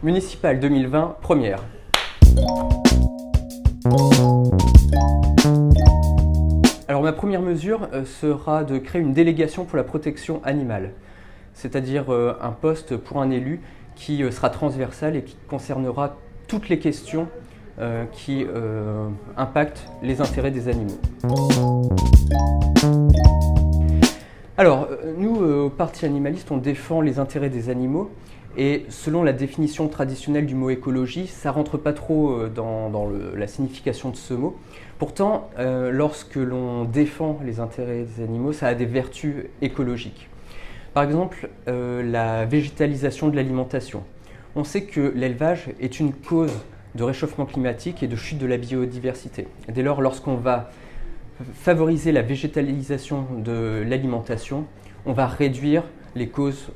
Municipale 2020, première. Alors ma première mesure sera de créer une délégation pour la protection animale, c'est-à-dire un poste pour un élu qui sera transversal et qui concernera toutes les questions qui impactent les intérêts des animaux. Alors, nous, au Parti animaliste, on défend les intérêts des animaux et selon la définition traditionnelle du mot écologie, ça ne rentre pas trop dans la signification de ce mot. Pourtant, lorsque l'on défend les intérêts des animaux, ça a des vertus écologiques. Par exemple, la végétalisation de l'alimentation. On sait que l'élevage est une cause de réchauffement climatique et de chute de la biodiversité. Dès lors, lorsqu'on va favoriser la végétalisation de l'alimentation, on va réduire les causes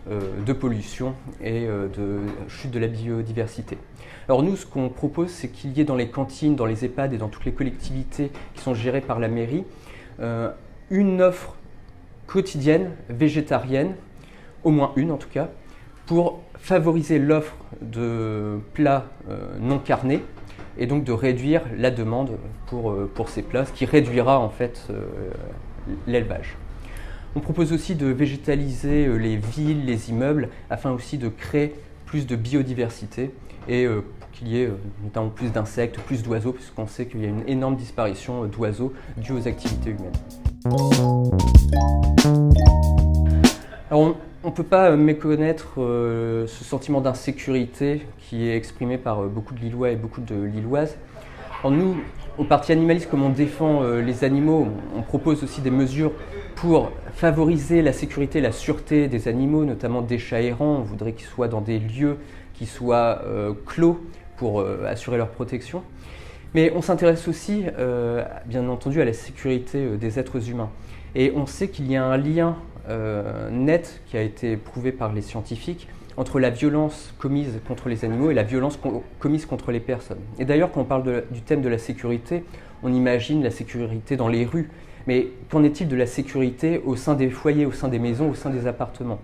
de pollution et de chute de la biodiversité. Alors nous, ce qu'on propose, c'est qu'il y ait dans les cantines, dans les EHPAD et dans toutes les collectivités qui sont gérées par la mairie, une offre quotidienne végétarienne, au moins une en tout cas, pour favoriser l'offre de plats non carnés et donc de réduire la demande pour ces plats, ce qui réduira en fait l'élevage. On propose aussi de végétaliser les villes, les immeubles, afin aussi de créer plus de biodiversité et pour qu'il y ait notamment plus d'insectes, plus d'oiseaux, puisqu'on sait qu'il y a une énorme disparition d'oiseaux due aux activités humaines. Alors, on ne peut pas méconnaître ce sentiment d'insécurité qui est exprimé par beaucoup de Lillois et beaucoup de Lilloises. Alors nous, au Parti animaliste, comme on défend les animaux, on propose aussi des mesures pour favoriser la sécurité et la sûreté des animaux, notamment des chats errants. On voudrait qu'ils soient dans des lieux qui soient clos pour assurer leur protection. Mais on s'intéresse aussi, bien entendu, à la sécurité des êtres humains. Et on sait qu'il y a un lien net qui a été prouvé par les scientifiques entre la violence commise contre les animaux et la violence commise contre les personnes. Et d'ailleurs, quand on parle du thème de la sécurité, on imagine la sécurité dans les rues. Mais qu'en est-il de la sécurité au sein des foyers, au sein des maisons, au sein des appartements ?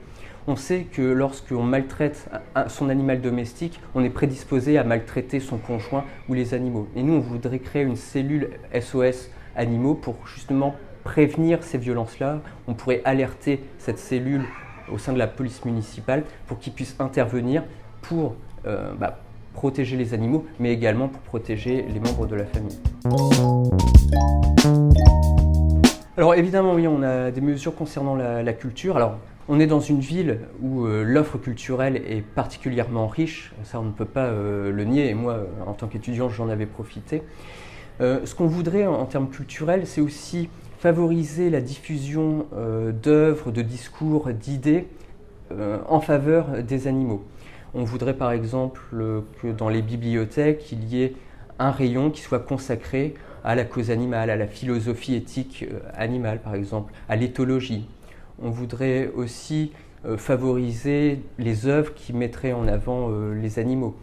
On sait que lorsqu'on maltraite son animal domestique, on est prédisposé à maltraiter son conjoint ou les animaux. Et nous, on voudrait créer une cellule SOS animaux pour justement prévenir ces violences-là. On pourrait alerter cette cellule au sein de la police municipale pour qu'ils puissent intervenir pour protéger les animaux, mais également pour protéger les membres de la famille. Alors évidemment, oui, on a des mesures concernant la culture. Alors, on est dans une ville où l'offre culturelle est particulièrement riche, ça on ne peut pas le nier, et moi, en tant qu'étudiant, j'en avais profité. Ce qu'on voudrait en termes culturels, c'est aussi favoriser la diffusion d'œuvres, de discours, d'idées en faveur des animaux. On voudrait par exemple que dans les bibliothèques, il y ait un rayon qui soit consacré à la cause animale, à la philosophie éthique animale par exemple, à l'éthologie. On voudrait aussi favoriser les œuvres qui mettraient en avant les animaux.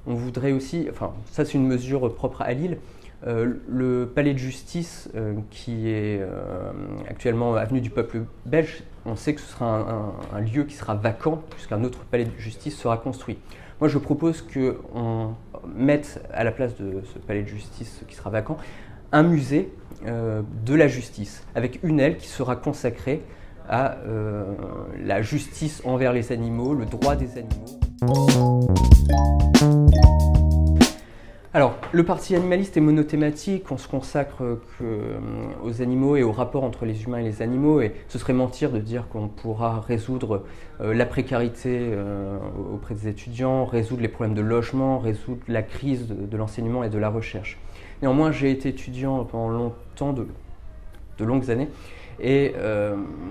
On voudrait aussi, enfin ça c'est une mesure propre à Lille, le palais de justice qui est actuellement avenue du Peuple Belge, on sait que ce sera un lieu qui sera vacant puisqu'un autre palais de justice sera construit. Moi je propose qu'on mette à la place de ce palais de justice qui sera vacant un musée de la justice avec une aile qui sera consacrée à la justice envers les animaux, le droit des animaux. Alors, le Parti animaliste est monothématique, on se consacre aux animaux et au rapport entre les humains et les animaux, et ce serait mentir de dire qu'on pourra résoudre la précarité auprès des étudiants, résoudre les problèmes de logement, résoudre la crise de l'enseignement et de la recherche. Néanmoins, j'ai été étudiant pendant longtemps, de longues années, et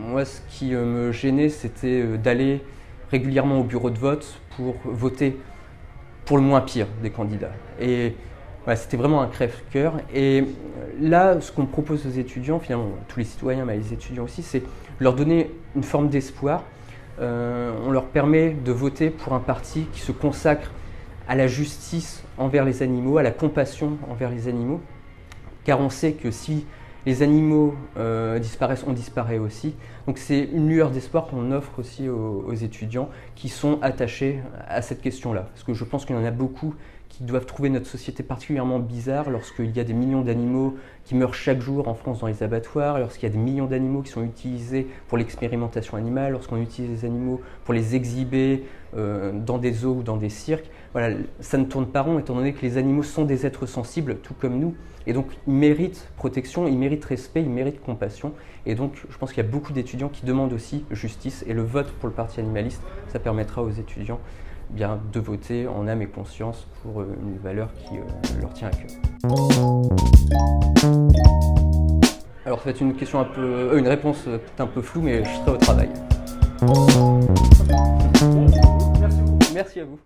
moi ce qui me gênait c'était d'aller régulièrement au bureau de vote pour voter pour le moins pire des candidats. Et voilà, c'était vraiment un crève-cœur. Et là, ce qu'on propose aux étudiants, finalement, tous les citoyens, mais les étudiants aussi, c'est leur donner une forme d'espoir. On leur permet de voter pour un parti qui se consacre à la justice envers les animaux, à la compassion envers les animaux. Car on sait que si les animaux disparaissent, on disparaît aussi. Donc c'est une lueur d'espoir qu'on offre aussi aux étudiants qui sont attachés à cette question-là. Parce que je pense qu'il y en a beaucoup qui doivent trouver notre société particulièrement bizarre lorsqu'il y a des millions d'animaux qui meurent chaque jour en France dans les abattoirs, lorsqu'il y a des millions d'animaux qui sont utilisés pour l'expérimentation animale, lorsqu'on utilise les animaux pour les exhiber dans des zoos ou dans des cirques. Voilà, ça ne tourne pas rond étant donné que les animaux sont des êtres sensibles, tout comme nous. Et donc, ils méritent protection, ils méritent respect, ils méritent compassion. Et donc, je pense qu'il y a beaucoup d'étudiants qui demandent aussi justice. Et le vote pour le Parti animaliste, ça permettra aux étudiants de voter en âme et conscience pour une valeur qui leur tient à cœur. Alors, ça va être une question une réponse peut-être un peu floue, mais je serai au travail. Merci beaucoup. Merci à vous.